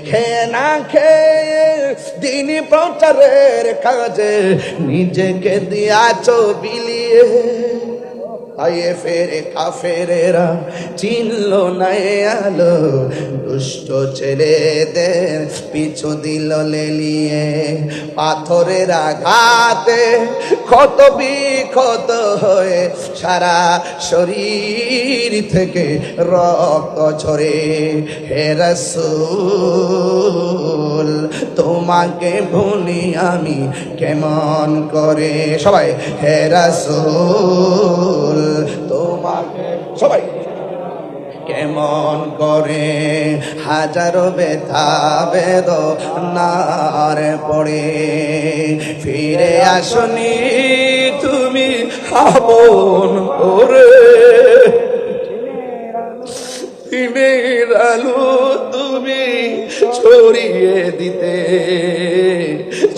খেয়ে না খেয়ে দিনী প্রচারের কাজে নিজেকে দিয়াছো বিলিয়ে। আয়ে ফেরে কাফেরেরা চিনল না এ আলো, দুষ্ট ছেলেদের পিছু দিল লেলিয়ে। পাথরের আঘাতে ক্ষত বিক্ষত হয়ে সারা শরীর থেকে রক্ত ঝরে। হে রাসূল তোমাকে ভুলি আমি কেমন করে। সবাই হে রাসূল তোমাকে, সবাই কেমন করে। হাজারো ব্যথা বেদনার পড়ে ফিরে আসনি তুমি আপন করে। দিনের আলো তুমি ছড়িয়ে দিতে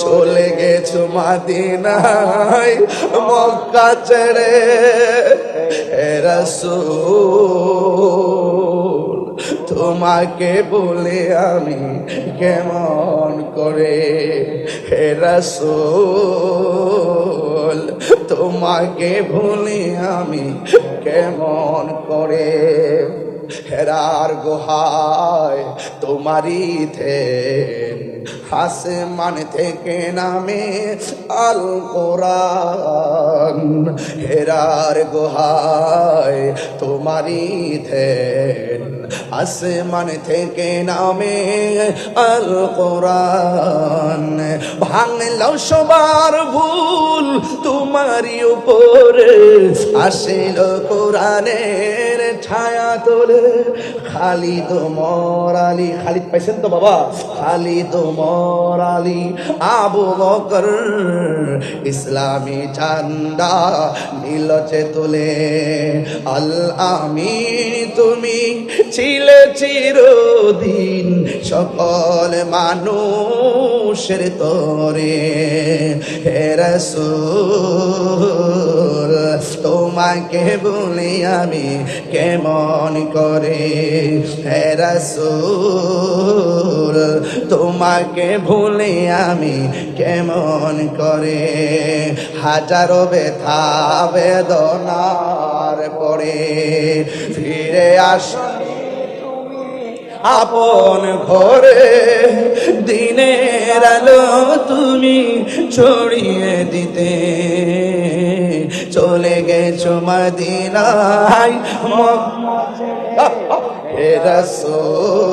চলে গেছো মদিনায় মক্কা ছেড়ে। হে রাসূল তোমাকে বলে আমি কেমন করে। হে রাসূল তোমাকে ভুলি আমি কেমন করে। হেরার গুহায় তোমারই থেন, আসমান থেকে নামে আল কোরআন। হেরার গুহায় তোমারই থেন, আসমান থেকে নামে আল কোরআন। ভাঙল সবার ভুল তোমারই উপরে, আসিল কোরআনের ছায়া তোলে। খালিদ ওমর আলী, খালিদ পাইছেন তো বাবা? খালিদ ওমর আলী আবু বকর ইসলামী ঝান্ডা নীলচে তোলে। আল আমিন তুমি ছিলে চিরদিন সকল মানুষের তরে। হে রাসূল তোমাকে বলি আমি কেমন করে। হে রাসূল তোমাকে ভুলে আমি কেমন করে। হাজারো ব্যথা বেদনার পরে ফিরে আসনি আপন ঘরে। দিনের আলো তুমি ছড়িয়ে দিতে চলে গেছো মদিনায় মক্কা ছেড়ে। হে রাসূল